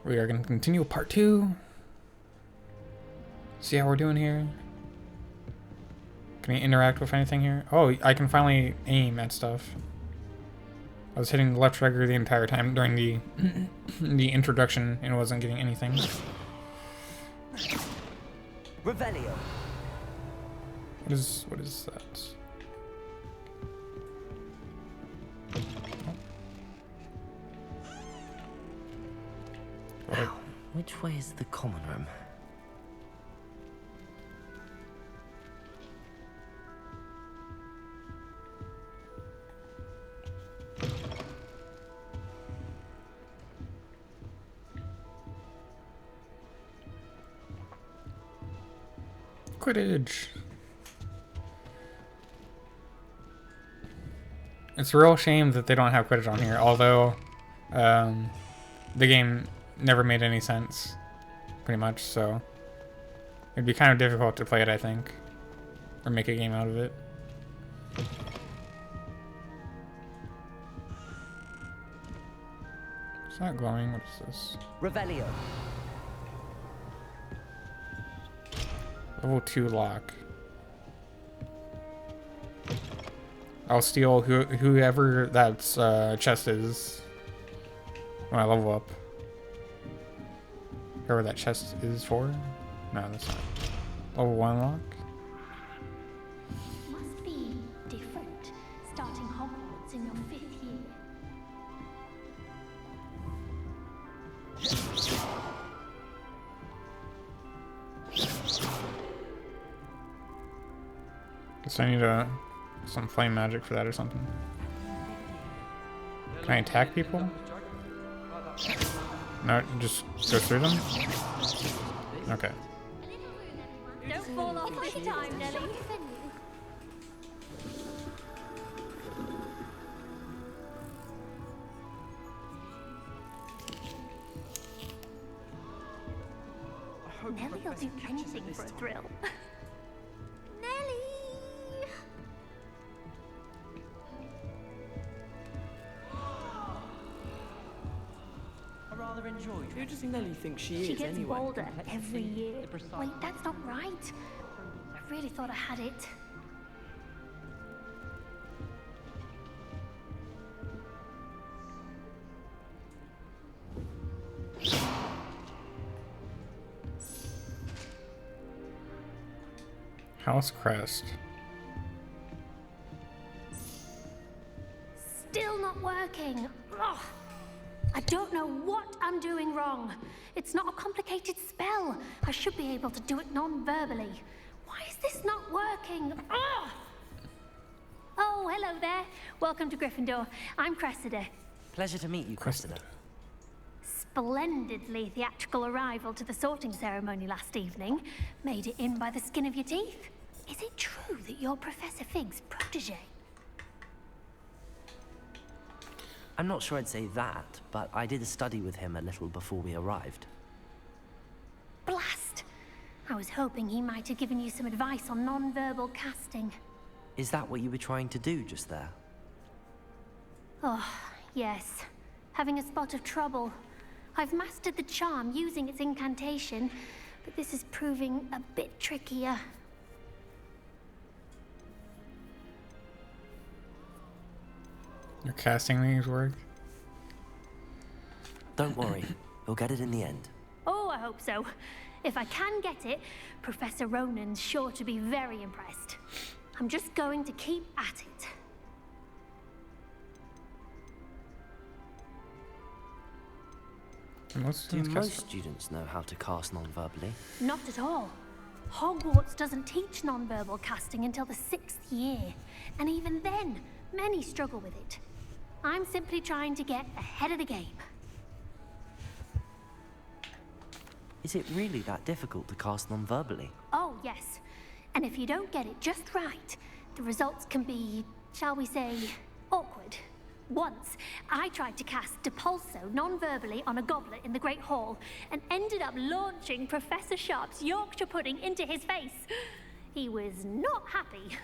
We are going to continue part 2. See how we're doing here. Can I interact with anything here? Oh, I can finally aim at stuff. I was hitting the left trigger the entire time during the the introduction and wasn't getting anything. Revelio. What is that? Now, which way is the common room? Quidditch. It's a real shame that they don't have Quidditch on here, although the game never made any sense, pretty much, so it'd be kind of difficult to play it, I think, or make a game out of it. It's not glowing. What is this? Revelio. Level 2 lock. I'll steal whoever that's chest is when I level up. Whoever that chest is for? No, that's not. Level 1 lock. Must be different, starting Hogwarts in your 5th year. Guess I need some flame magic for that or something. Can I attack people? No, just go through them? Okay. Don't fall off every time, Nelly. Nelly will do anything for a thrill. Nelly! I rather enjoyed. Who does Nelly think she She is gets anyway? bolder every year. Wait, that's not right. I really thought I had it. House crest. Still not working. Ugh. I don't know what I'm doing wrong. It's not a complicated spell. I should be able to do it non-verbally. Why is this not working? Ugh. Oh, hello there. Welcome to Gryffindor. I'm Cressida. Pleasure to meet you, Cressida. Splendidly theatrical arrival to the sorting ceremony last evening. Made it in by the skin of your teeth. Is it true that you're Professor Fig's protege? I'm not sure I'd say that, but I did study with him a little before we arrived. Blast! I was hoping he might have given you some advice on non-verbal casting. Is that what you were trying to do just there? Oh, yes. Having a spot of trouble. I've mastered the charm using its incantation, but this is proving a bit trickier. Your casting things work? Don't worry, we'll get it in the end. Oh, I hope so. If I can get it, Professor Ronan's sure to be very impressed. I'm just going to keep at it. Do most students know how to cast non-verbally? Not at all. Hogwarts doesn't teach non-verbal casting until the 6th year. And even then, many struggle with it. I'm simply trying to get ahead of the game. Is it really that difficult to cast non-verbally? Oh, yes. And if you don't get it just right, the results can be, shall we say, awkward. Once, I tried to cast Depulso non-verbally on a goblet in the Great Hall and ended up launching Professor Sharp's Yorkshire pudding into his face. He was not happy.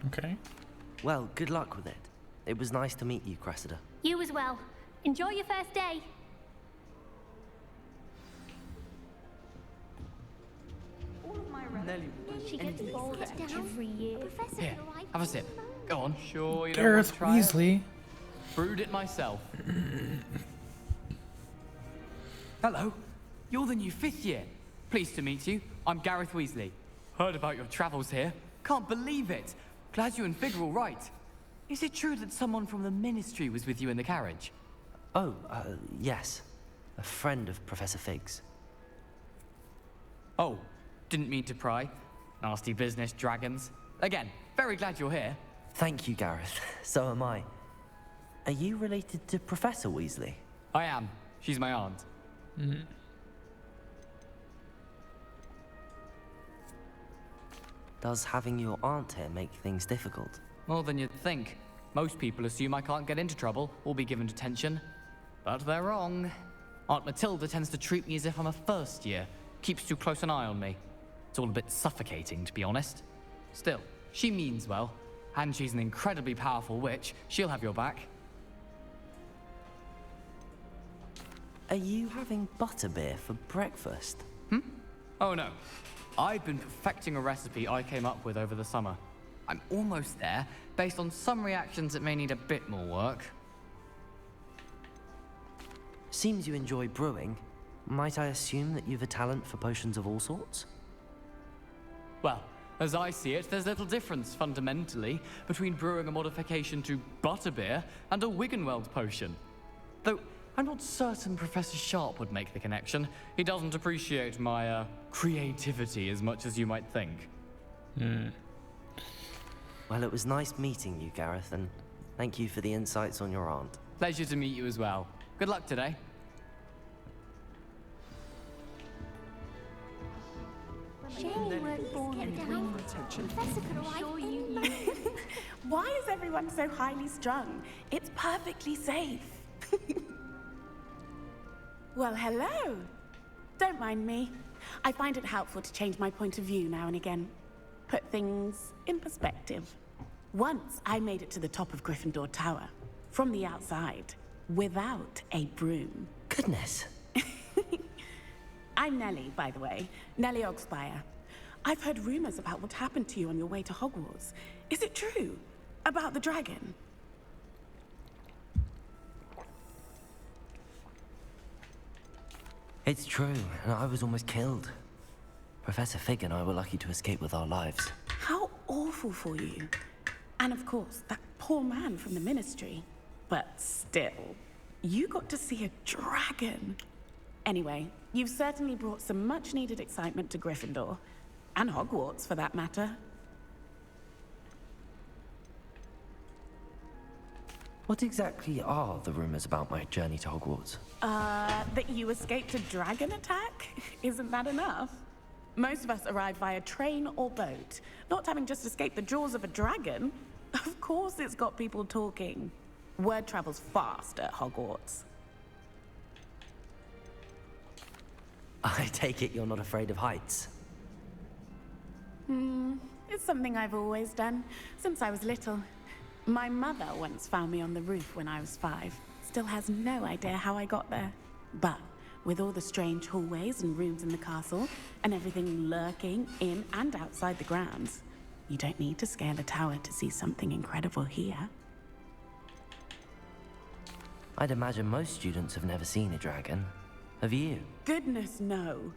Okay. Well, good luck with it. It was nice to meet you, Cressida. You as well. Enjoy your first day. Nelly would do She gets anything. voted down every year. Professor Here, could write have a sip. Go on. Sure you don't want Gareth to try it? Weasley. Brewed it myself. Hello, you're the new 5th year. Pleased to meet you. I'm Gareth Weasley. Heard about your travels here. Can't believe it. Glad you and Fig are all right. Is it true that someone from the Ministry was with you in the carriage? Oh, yes. A friend of Professor Fig's. Oh, didn't mean to pry. Nasty business, dragons. Again, very glad you're here. Thank you, Gareth. So am I. Are you related to Professor Weasley? I am. She's my aunt. Does having your aunt here make things difficult? More than you'd think. Most people assume I can't get into trouble or be given detention. But they're wrong. Aunt Matilda tends to treat me as if I'm a first year. Keeps too close an eye on me. It's all a bit suffocating, to be honest. Still, she means well. And she's an incredibly powerful witch. She'll have your back. Are you having butterbeer for breakfast? Oh no. I've been perfecting a recipe I came up with over the summer. I'm almost there, based on some reactions that may need a bit more work. Seems you enjoy brewing. Might I assume that you've a talent for potions of all sorts? Well, as I see it, there's little difference, fundamentally, between brewing a modification to butterbeer and a Wiggenweld potion. Though, I'm not certain Professor Sharp would make the connection. He doesn't appreciate my, creativity as much as you might think. Well, it was nice meeting you, Gareth, and thank you for the insights on your aunt. Pleasure to meet you as well. Good luck today. Shame you weren't born in down. Professor could have write in. Why is everyone so highly strung? It's perfectly safe. Well, hello. Don't mind me. I find it helpful to change my point of view now and again. Put things in perspective. Once I made it to the top of Gryffindor Tower, from the outside, without a broom. Goodness. I'm Nellie, by the way. Nellie Ogspire. I've heard rumors about what happened to you on your way to Hogwarts. Is it true? About the dragon? It's true, and I was almost killed. Professor Fig and I were lucky to escape with our lives. How awful for you. And of course, that poor man from the Ministry. But still, you got to see a dragon. Anyway, you've certainly brought some much-needed excitement to Gryffindor. And Hogwarts, for that matter. What exactly are the rumors about my journey to Hogwarts? That you escaped a dragon attack? Isn't that enough? Most of us arrive via train or boat, not having just escaped the jaws of a dragon. Of course it's got people talking. Word travels fast at Hogwarts. I take it you're not afraid of heights. It's something I've always done, since I was little. My mother once found me on the roof when I was 5. Still has no idea how I got there. But with all the strange hallways and rooms in the castle, and everything lurking in and outside the grounds, you don't need to scale a tower to see something incredible here. I'd imagine most students have never seen a dragon. Have you? Goodness, no.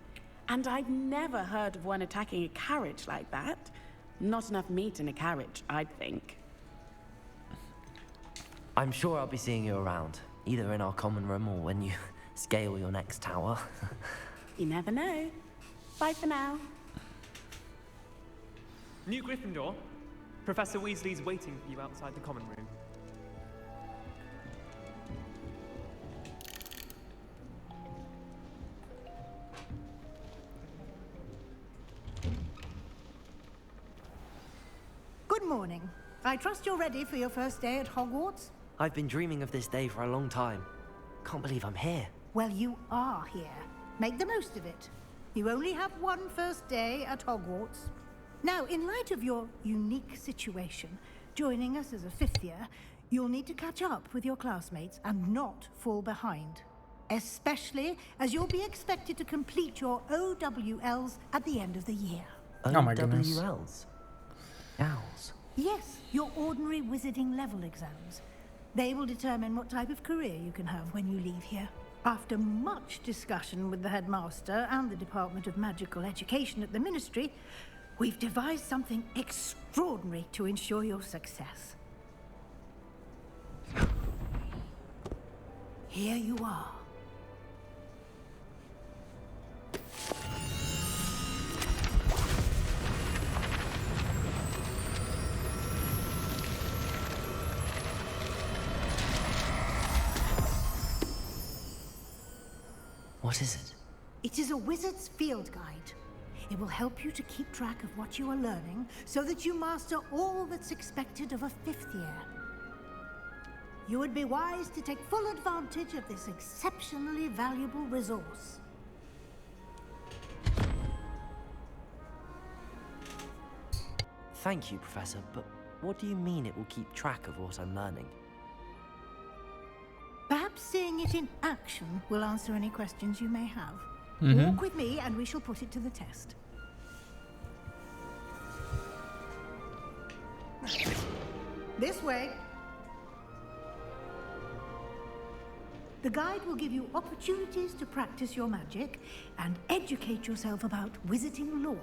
And I've never heard of one attacking a carriage like that. Not enough meat in a carriage, I'd think. I'm sure I'll be seeing you around, either in our common room or when you scale your next tower. You never know. Bye for now. New Gryffindor, Professor Weasley's waiting for you outside the common room. Good morning. I trust you're ready for your first day at Hogwarts? I've been dreaming of this day for a long time. Can't believe I'm here. Well, you are here. Make the most of it. You only have one first day at Hogwarts. Now, in light of your unique situation, joining us as a 5th year, you'll need to catch up with your classmates and not fall behind. Especially as you'll be expected to complete your OWLs at the end of the year. Oh my goodness. OWLs. Owls. Yes, your ordinary wizarding level exams. They will determine what type of career you can have when you leave here. After much discussion with the headmaster and the Department of Magical Education at the Ministry, we've devised something extraordinary to ensure your success. Here you are. What is it? It is a wizard's field guide. It will help you to keep track of what you are learning so that you master all that's expected of a 5th year. You would be wise to take full advantage of this exceptionally valuable resource. Thank you, Professor, but what do you mean it will keep track of what I'm learning? Perhaps seeing it in action will answer any questions you may have. Mm-hmm. Walk with me and we shall put it to the test. This way. The guide will give you opportunities to practice your magic and educate yourself about wizarding lore.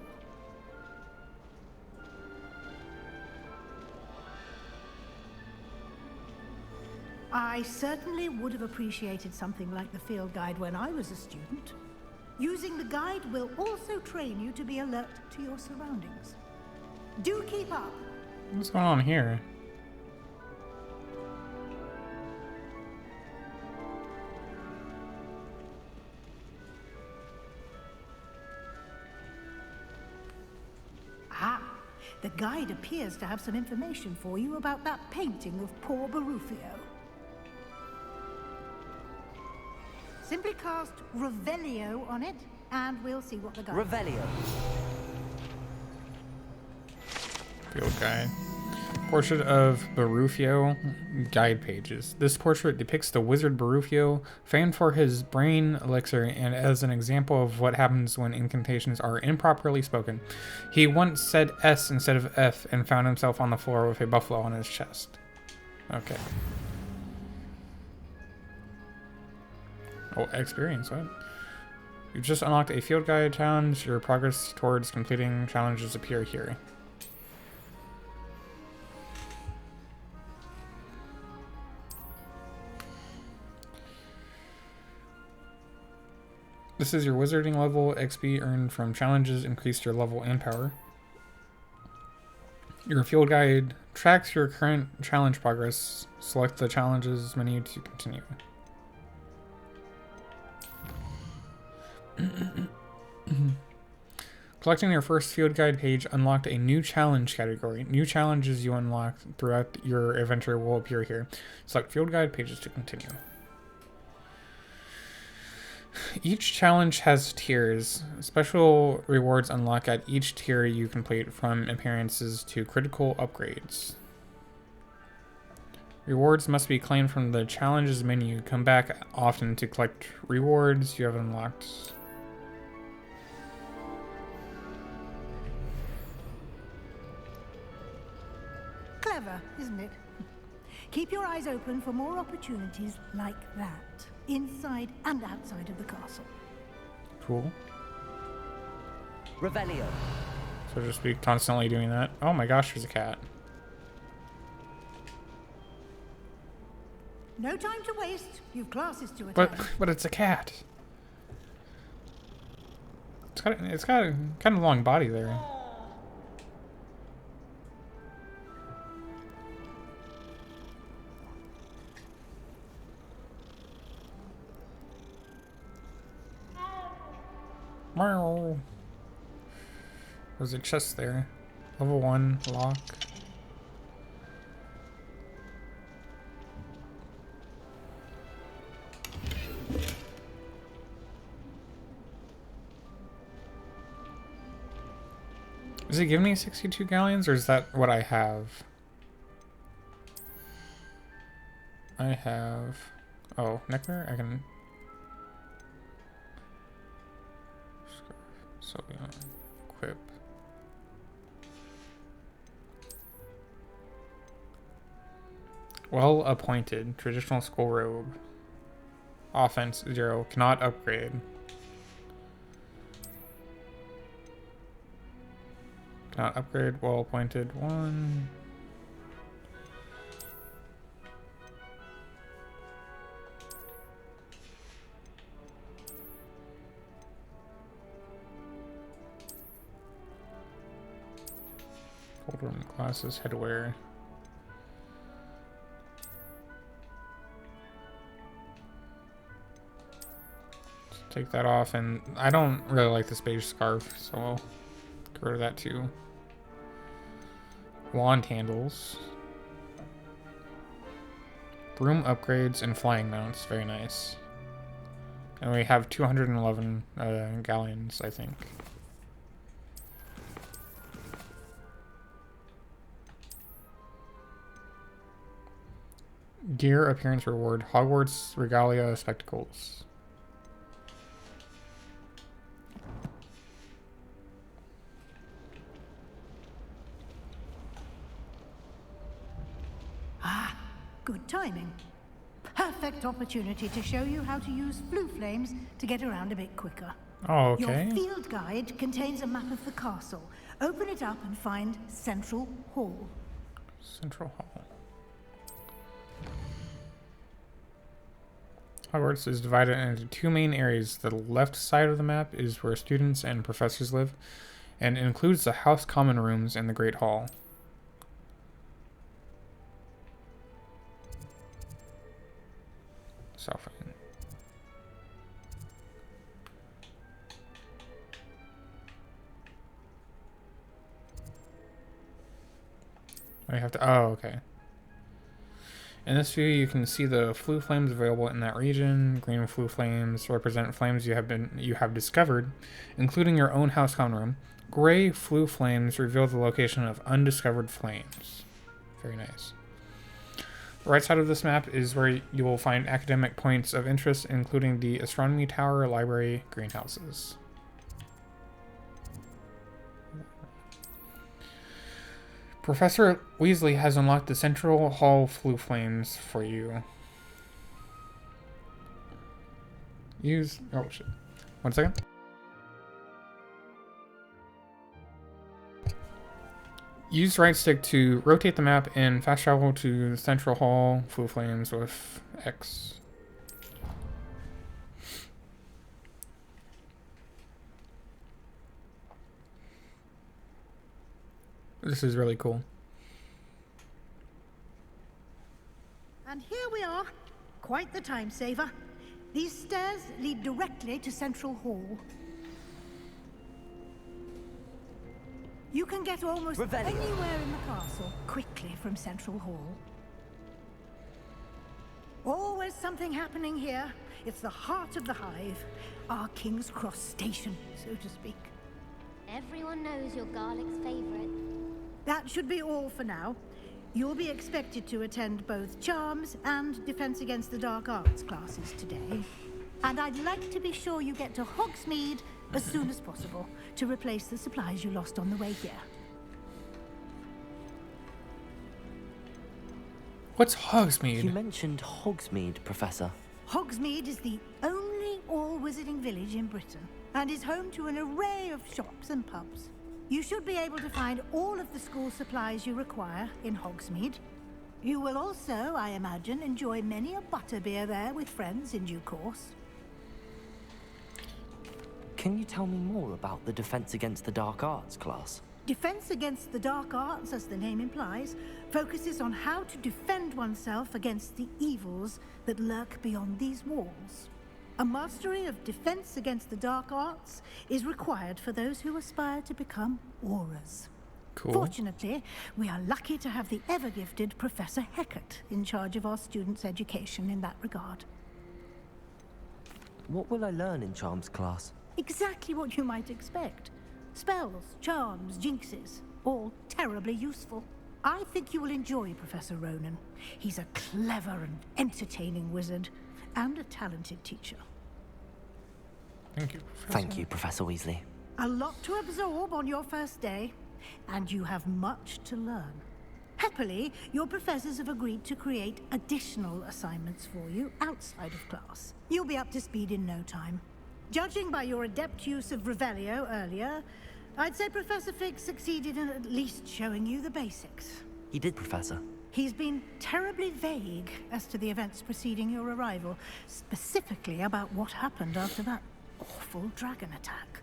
I certainly would have appreciated something like the field guide when I was a student. Using the guide will also train you to be alert to your surroundings. Do keep up. What's going on here? Ah, the guide appears to have some information for you about that painting of poor Barufio. Simply cast Revelio on it, and we'll see what the guide Revelio. Field guide. Portrait of Barufio. Guide pages. This portrait depicts the wizard Barufio, famed for his brain elixir and as an example of what happens when incantations are improperly spoken. He once said S instead of F and found himself on the floor with a buffalo on his chest. Okay. Oh, experience, what? You've just unlocked a field guide challenge. Your progress towards completing challenges appear here. This is your wizarding level. XP earned from challenges increased your level and power. Your field guide tracks your current challenge progress. Select the challenges menu to continue. Collecting your first field guide page unlocked a new challenge category. New challenges you unlock throughout your adventure will appear here. Select field guide pages to continue. Each challenge has tiers. Special rewards unlock at each tier you complete, from appearances to critical upgrades. Rewards must be claimed from the challenges menu. Come back often to collect rewards you have unlocked. Clever, isn't it? Keep your eyes open for more opportunities like that, inside and outside of the castle. Cool. Revelio. So just be constantly doing that. Oh my gosh, there's a cat. No time to waste. You've classes to attend. But it's a cat. It's got a kind of long body there. Meow. There's a chest there. Level 1 lock. Does it give me 62 galleons, or is that what I have? I have... Oh, nectar? I can... So, equip. Well appointed. Traditional school robe. Offense 0. Cannot upgrade. Cannot upgrade. Well appointed 1. Cold room glasses, headwear. Take that off, and I don't really like this beige scarf, so I'll get rid of that too. Wand handles. Broom upgrades and flying mounts, very nice. And we have 211 galleons, I think. Gear appearance reward, Hogwarts regalia spectacles. Good timing. Perfect opportunity to show you how to use blue flames to get around a bit quicker. Oh, okay. Your field guide contains a map of the castle. Open it up and find Central Hall. Central Hall. Hogwarts is divided into 2 main areas. The left side of the map is where students and professors live, and includes the House Common Rooms and the Great Hall. South end. I have to. Oh, okay. In this view, you can see the flue flames available in that region. Green flue flames represent flames you have discovered, including your own house common room. Gray flue flames reveal the location of undiscovered flames. Very nice. The right side of this map is where you will find academic points of interest, including the astronomy tower, library, greenhouses. Professor Weasley has unlocked the Central Hall flue flames for you. Use... Oh, shit. 1 second. Use right stick to rotate the map and fast travel to Central Hall flue flames with X. This is really cool. And here we are. Quite the time saver. These stairs lead directly to Central Hall. You can get almost anywhere in the castle quickly from Central Hall. Always something happening here. It's the heart of the hive. Our King's Cross station, so to speak. Everyone knows you're Garlic's favorite. That should be all for now. You'll be expected to attend both Charms and Defense Against the Dark Arts classes today. And I'd like to be sure you get to Hogsmeade as soon as possible to replace the supplies you lost on the way here. What's Hogsmeade? You mentioned Hogsmeade, Professor. Hogsmeade is the only all-wizarding village in Britain and is home to an array of shops and pubs. You should be able to find all of the school supplies you require in Hogsmeade. You will also, I imagine, enjoy many a butterbeer there with friends in due course. Can you tell me more about the Defense Against the Dark Arts class? Defense Against the Dark Arts, as the name implies, focuses on how to defend oneself against the evils that lurk beyond these walls. A mastery of Defense Against the Dark Arts is required for those who aspire to become Aurors. Cool. Fortunately, we are lucky to have the ever-gifted Professor Hecat in charge of our students' education in that regard. What will I learn in Charms class? Exactly what you might expect. Spells, charms, jinxes, all terribly useful. I think you will enjoy Professor Ronan. He's a clever and entertaining wizard, and a talented teacher. Thank you, Professor. Thank you, Professor Weasley. A lot to absorb on your first day, and you have much to learn. Happily, your professors have agreed to create additional assignments for you outside of class. You'll be up to speed in no time. Judging by your adept use of Revelio earlier, I'd say Professor Fig succeeded in at least showing you the basics. He did, Professor. He's been terribly vague as to the events preceding your arrival, specifically about what happened after that awful dragon attack.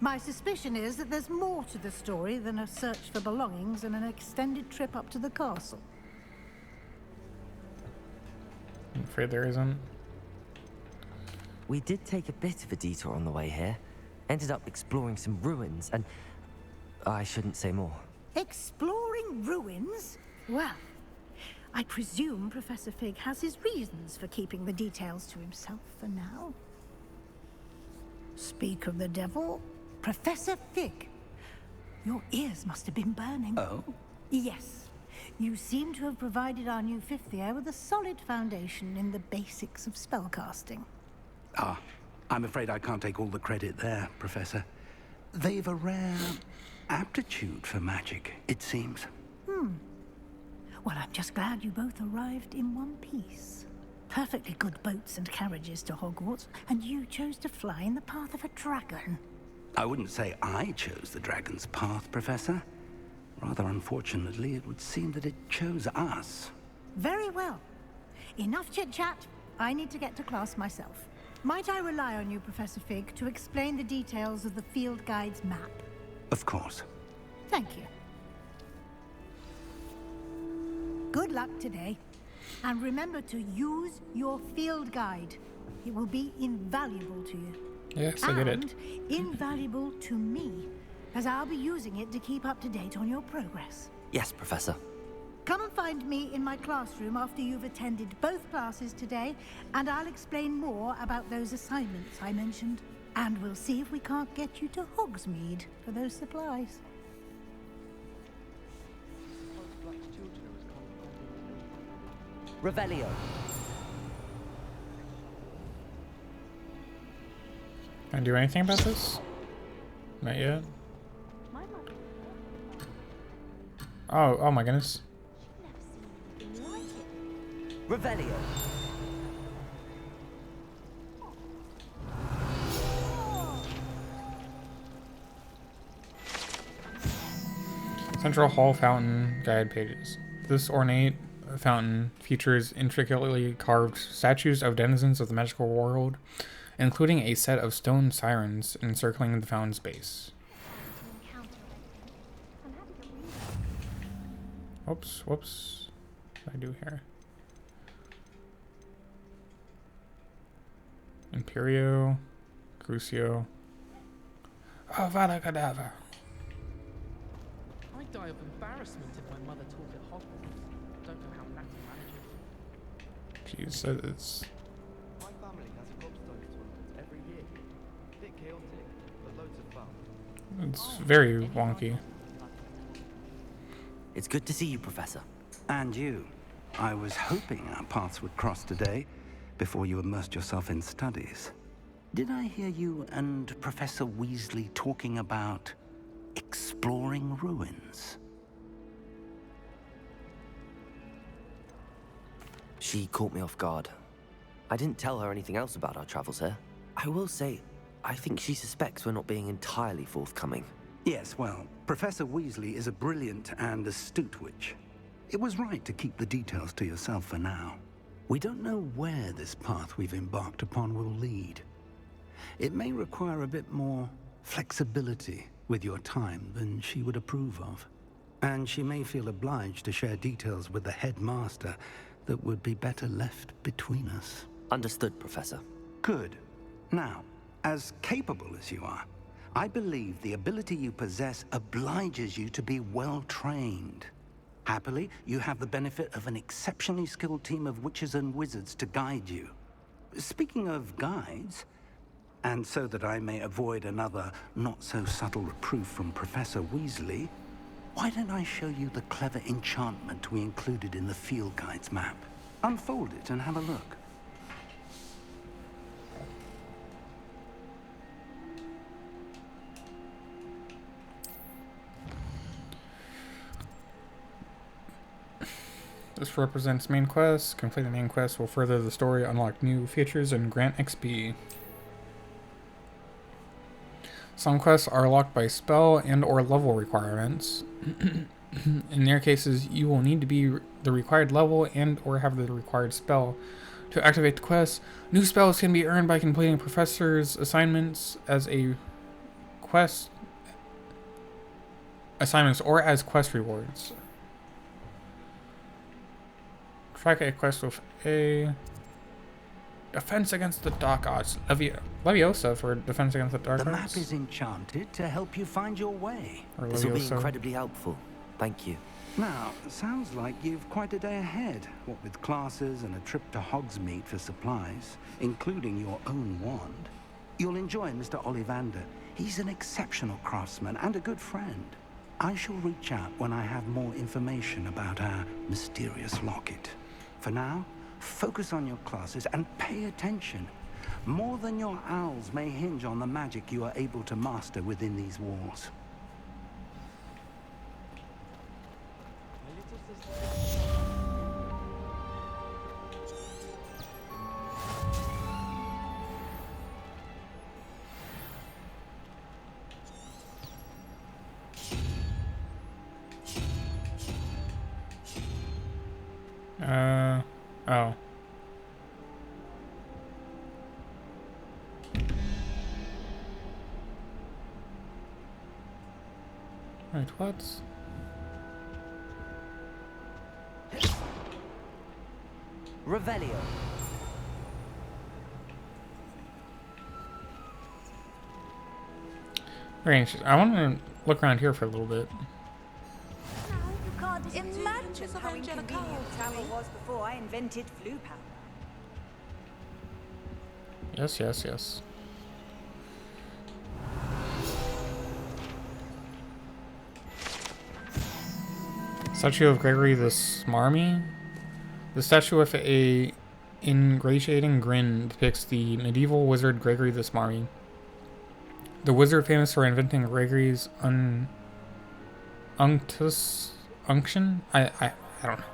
My suspicion is that there's more to the story than a search for belongings and an extended trip up to the castle. I'm afraid there isn't. We did take a bit of a detour on the way here. Ended up exploring some ruins and... I shouldn't say more. Exploring ruins? Well, I presume Professor Fig has his reasons for keeping the details to himself for now. Speak of the devil, Professor Fig. Your ears must have been burning. Oh? Yes. You seem to have provided our new fifth year with a solid foundation in the basics of spellcasting. Ah, I'm afraid I can't take all the credit there, Professor. They've a rare aptitude for magic, it seems. Well, I'm just glad you both arrived in one piece. Perfectly good boats and carriages to Hogwarts, and you chose to fly in the path of a dragon. I wouldn't say I chose the dragon's path, Professor. Rather unfortunately, it would seem that it chose us. Very well. Enough chit-chat. I need to get to class myself. Might I rely on you, Professor Fig, to explain the details of the field guide's map? Of course. Thank you. Good luck today. And remember to use your field guide. It will be invaluable to you. Yes, I get it. And invaluable to me, as I'll be using it to keep up to date on your progress. Yes, Professor. Come and find me in my classroom after you've attended both classes today, and I'll explain more about those assignments I mentioned. And we'll see if we can't get you to Hogsmeade for those supplies. Revelio. Can I do anything about this? Not yet. Oh my goodness. Revelio. Central Hall Fountain Guide pages. This ornate fountain features intricately carved statues of denizens of the magical world, including a set of stone sirens encircling the fountain's base. Whoops. What do I do here? Imperio, Crucio. Avada Kedavra. I'd die of embarrassment if my mother taught at Hogwarts. Don't know how Natty manages. Jeez, it's. My family has a gobstone tournament every year. Bit chaotic, but loads of fun. It's very wonky. It's good to see you, Professor. And you. I was hoping our paths would cross today, before you immersed yourself in studies. Did I hear you and Professor Weasley talking about exploring ruins? She caught me off guard. I didn't tell her anything else about our travels here. I will say, I think she suspects we're not being entirely forthcoming. Yes, well, Professor Weasley is a brilliant and astute witch. It was right to keep the details to yourself for now. We don't know where this path we've embarked upon will lead. It may require a bit more flexibility with your time than she would approve of. And she may feel obliged to share details with the headmaster that would be better left between us. Understood, Professor. Good. Now, as capable as you are, I believe the ability you possess obliges you to be well trained. Happily, you have the benefit of an exceptionally skilled team of witches and wizards to guide you. Speaking of guides, and so that I may avoid another not-so-subtle reproof from Professor Weasley, why don't I show you the clever enchantment we included in the field guide's map? Unfold it and have a look. This represents main quests. Complete the main quest will further the story, unlock new features, and grant XP. Some quests are locked by spell and or level requirements. In their cases, you will need to be the required level and or have the required spell to activate the quest. New spells can be earned by completing professors' assignments as a quest assignments or as quest rewards. Track a quest with a defense against the dark arts. Leviosa for defense against the dark The arts. map is enchanted to help you find your way. Or This will be Leviosa. incredibly helpful. Thank you. Now, sounds like you've quite a day ahead. What with classes and a trip to Hogsmeade for supplies, including your own wand. You'll enjoy Mr. Ollivander. He's an exceptional craftsman and a good friend. I shall reach out when I have more information about our mysterious locket. For now, focus on your classes and pay attention. More than your owls may hinge on the magic you are able to master within these walls. Oh. Wait, what? Revelio. Very interesting. I want to look around here for a little bit. Imagine how inconvenient travel was before I invented flu powder. Yes, yes, yes. Statue of Gregory the Smarmy. The statue with a ingratiating grin depicts the medieval wizard Gregory the Smarmy. The wizard famous for inventing Gregory's unction? I don't know.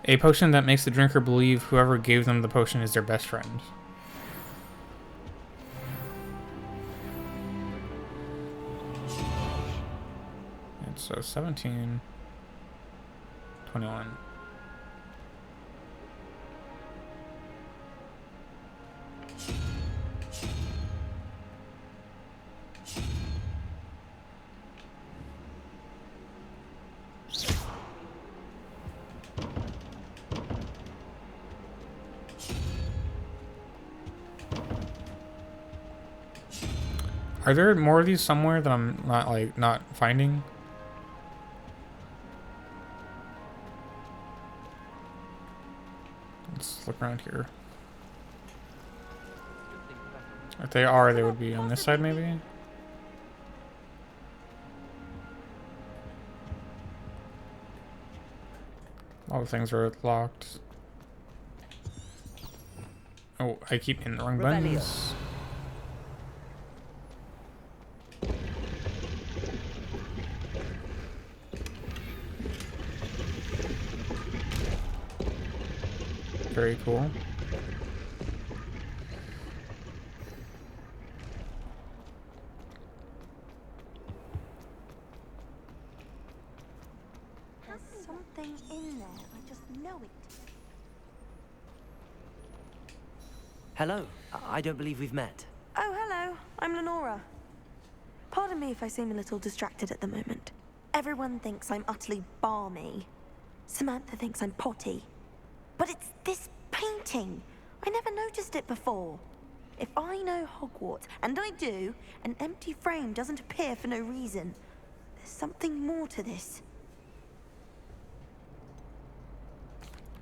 A potion that makes the drinker believe whoever gave them the potion is their best friend. And so 17, 21. Are there more of these somewhere that I'm not finding? Let's look around here. If they are, they would be on this side maybe? All the things are locked. Oh, I keep hitting the wrong buttons. Very cool. There's something in there. I just know it. Hello. I don't believe we've met. Oh, hello. I'm Lenora. Pardon me if I seem a little distracted at the moment. Everyone thinks I'm utterly balmy. Samantha thinks I'm potty. But it's this painting. I never noticed it before. If I know Hogwarts, and I do, an empty frame doesn't appear for no reason. There's something more to this.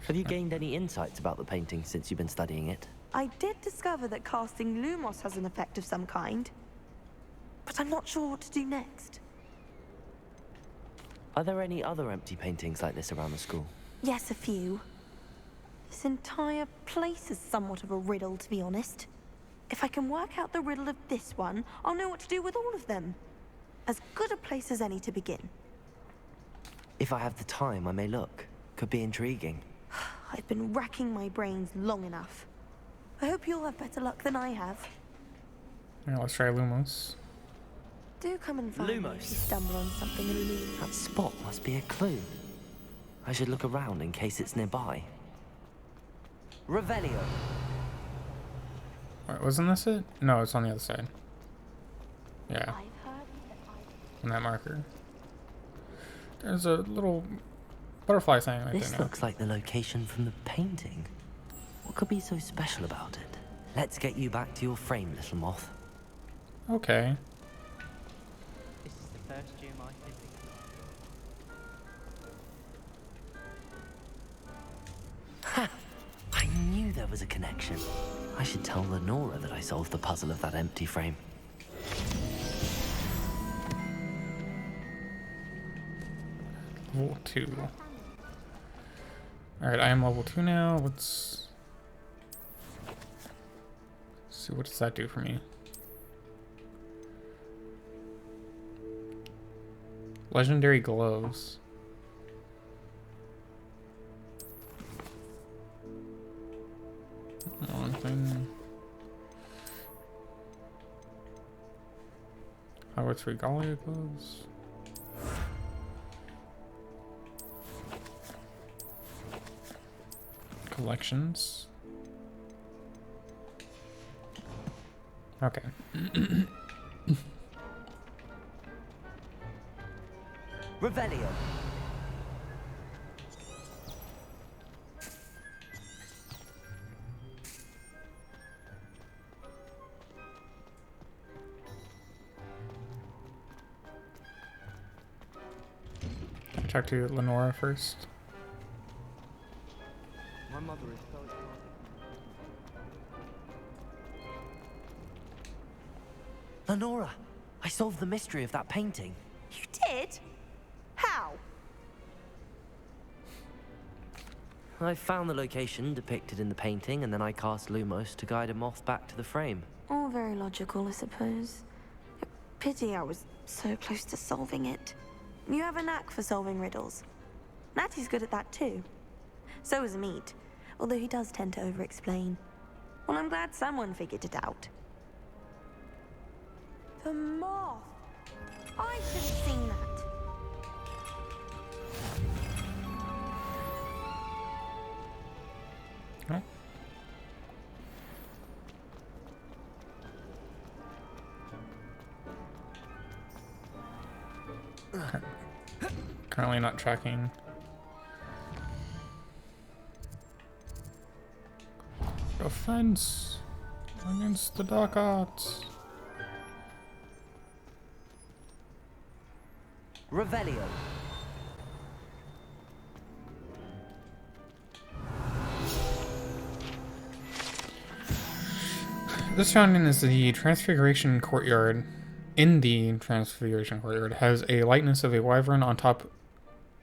Have you gained any insights about the painting since you've been studying it? I did discover that casting Lumos has an effect of some kind. But I'm not sure what to do next. Are there any other empty paintings like this around the school? Yes, a few. This entire place is somewhat of a riddle, to be honest. If I can work out the riddle of this one, I'll know what to do with all of them. As good a place as any to begin. If I have the time, I may look. Could be intriguing. I've been racking my brains long enough. I hope you'll have better luck than I have. Alright, let's try Lumos. Do come and find me if you Lumos. stumble on something illuminating. That spot must be a clue. I should look around in case it's nearby. Revelio. Wait, wasn't this it? No, it's on the other side. Yeah. On that marker. There's a little butterfly thing right This there now. looks like the location from the painting. What could be so special about it? Let's get you back to your frame, little moth. Okay. This is the first year my physics Ha! I knew there was a connection. I should tell Lenora that I solved the puzzle of that empty frame. Level 2. Alright, I am level 2 now. Let's see, what does that do for me? Legendary gloves. Wrong thing. Hogwarts Regalia gloves. Collections. Okay. Revelio. Talk to Lenora first. My mother is so excited. Lenora, I solved the mystery of that painting. You did? How? I found the location depicted in the painting, and then I cast Lumos to guide a moth back to the frame. All very logical, I suppose. Pity I was so close to solving it. You have a knack for solving riddles. Natty's good at that too. So is Meat, although he does tend to over-explain. Well, I'm glad someone figured it out. The moth! I should have seen that. Huh? Currently not tracking. Offense against the dark arts. Revelio. This fountain is the Transfiguration Courtyard. In the Transfiguration Courtyard has a likeness of a wyvern on top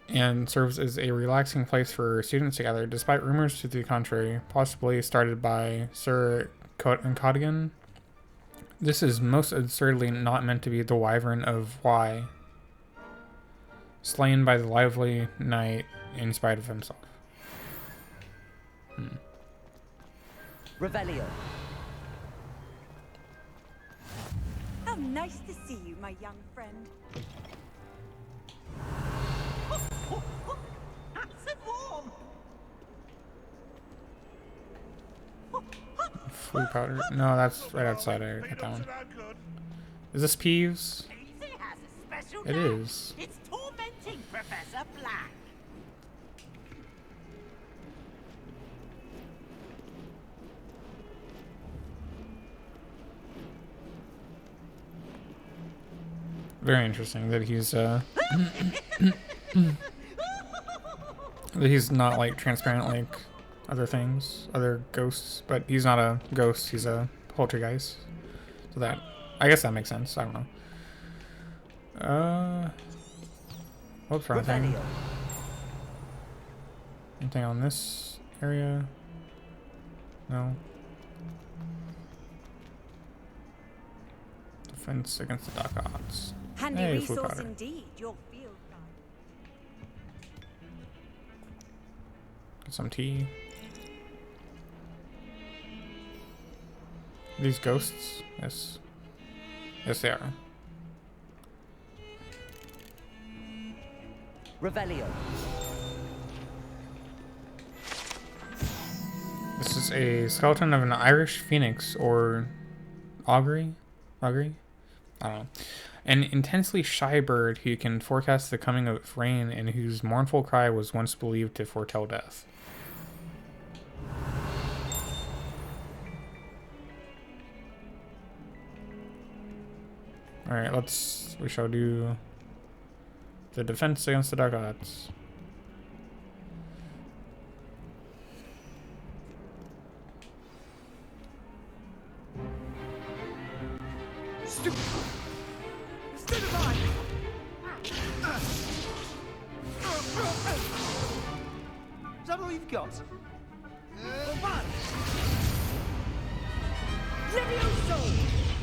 and serves as a relaxing place for students to gather, despite rumors to the contrary, possibly started by Sir Codigan. This is most absurdly not meant to be the wyvern of Y, slain by the lively knight in spite of himself. Revelio. How nice to see you, my young friend. That's warm. Flea powder. No, that's right outside. I got that one. Is this Peeves? It is. It's tormenting Professor Black. Very interesting that he's that he's not like transparent like other things, other ghosts, but he's not a ghost, he's a poltergeist. So that, I guess that makes sense. I don't know. Whoops, wrong thing. Anything on this area? No. Defense against the dark arts. Handy Hey, flea resource powder. indeed, your field Get some tea. These ghosts? Yes. Yes, they are. Revelio. This is a skeleton of an Irish phoenix, or augury? Augury? I don't know. An intensely shy bird who can forecast the coming of rain and whose mournful cry was once believed to foretell death. Alright, we shall do the defense against the dark arts. Is that all you've got?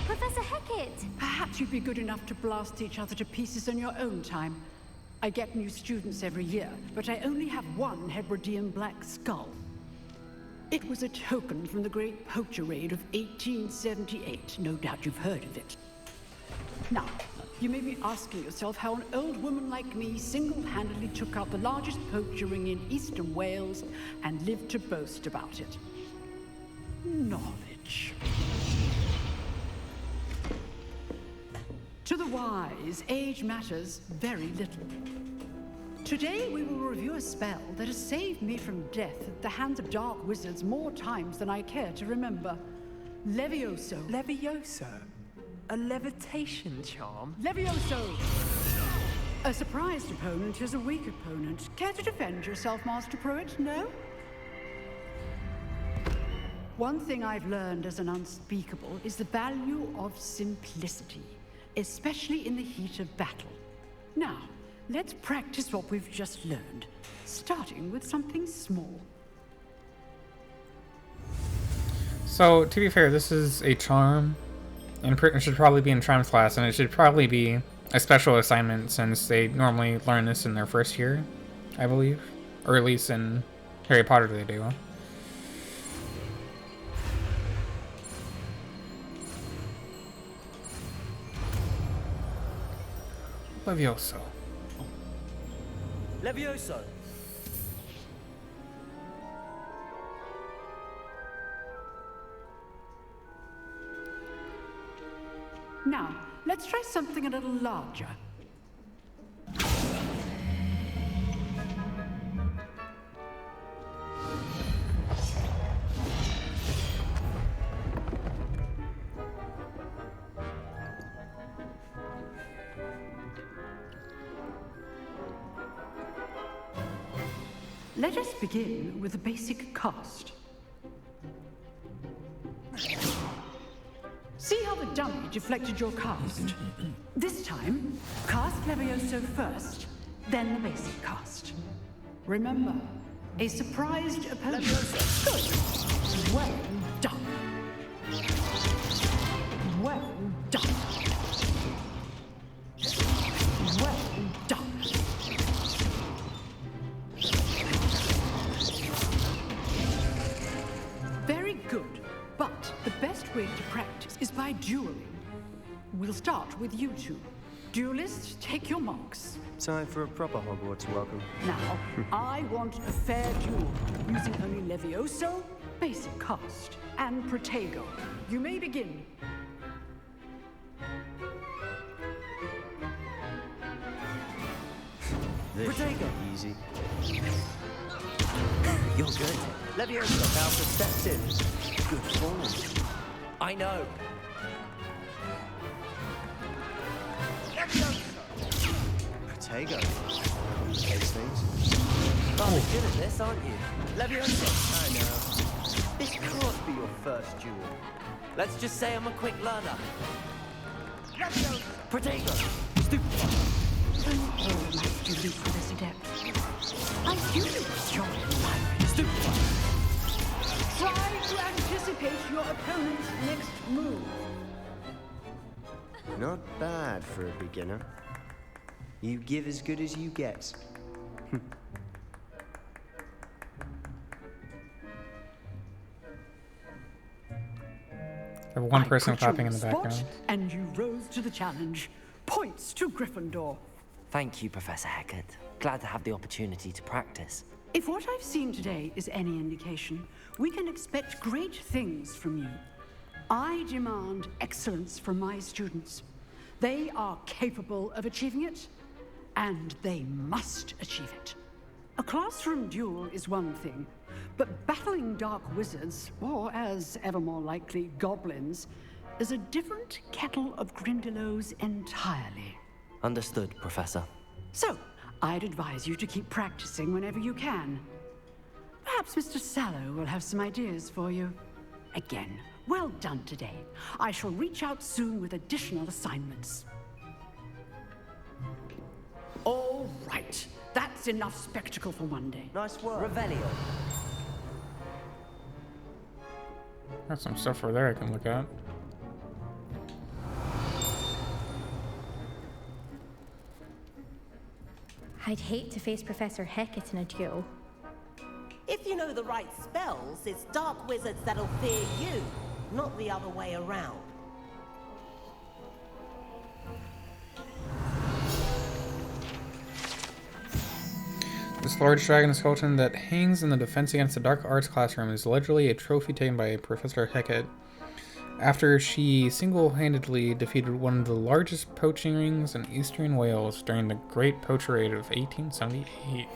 Professor Hecat! Perhaps you'd be good enough to blast each other to pieces on your own time. I get new students every year, but I only have one Hebridean black skull. It was a token from the Great Poacher Raid of 1878. No doubt you've heard of it. Now, you may be asking yourself how an old woman like me single-handedly took out the largest poacher ring in eastern Wales and lived to boast about it. Knowledge. To the wise, age matters very little. Today we will review a spell that has saved me from death at the hands of dark wizards more times than I care to remember. Levioso. Levioso? A levitation charm? Levioso! A surprised opponent is a weak opponent. Care to defend yourself, Master Pruitt? No? One thing I've learned as an unspeakable is the value of simplicity, especially in the heat of battle. Now, let's practice what we've just learned, starting with something small. So, to be fair, this is a charm, and it should probably be in Charms class, and it should probably be a special assignment since they normally learn this in their first year, I believe. Or at least in Harry Potter they do. Levioso. Levioso. Now, let's try something a little larger. Let us begin with a basic cast. See how the dummy deflected your cast? This time, cast Levioso first, then the basic cast. Remember, a surprised opponent. Good. Well done. Well done. Well done. Very good. But the best way to practice is by dueling. We'll start with you two. Duelists, take your marks. Time for a proper Hogwarts welcome. Now, I want a fair duel, using only Levioso, basic cast, and Protego. You may begin. Protego. Easy. You're good. Levioso now steps in. Good form. I know. Protego. Complicates things. Rather good at this, aren't you? Levioso. I know. This can't be your first duel. Let's just say I'm a quick learner. Levioso. Protego. Oh, my student for this adept. I do enjoy life. Stupid. Try to anticipate your opponent's next move. Not bad for a beginner. You give as good as you get. have one I person put you clapping on in the spot, background. and you rose to the challenge. Points to Gryffindor. Thank you, Professor Hecat. Glad to have the opportunity to practice. If what I've seen today is any indication, we can expect great things from you. I demand excellence from my students. They are capable of achieving it, and they must achieve it. A classroom duel is one thing, but battling dark wizards, or as ever more likely, goblins, is a different kettle of Grindylows entirely. Understood, Professor. So, I'd advise you to keep practicing whenever you can. Perhaps Mr. Sallow will have some ideas for you. Again, well done today. I shall reach out soon with additional assignments. All right. That's enough spectacle for one day. Nice work. Revelio. Got some stuff over there I can look at. I'd hate to face Professor Hecat in a duel. If you know the right spells, it's dark wizards that'll fear you, not the other way around. This large dragon skeleton that hangs in the Defense Against the Dark Arts classroom is allegedly a trophy taken by Professor Hecat after she single-handedly defeated one of the largest poaching rings in eastern Wales during the Great Poacher Raid of 1878.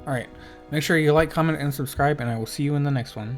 Alright, make sure you like, comment, and subscribe, and I will see you in the next one.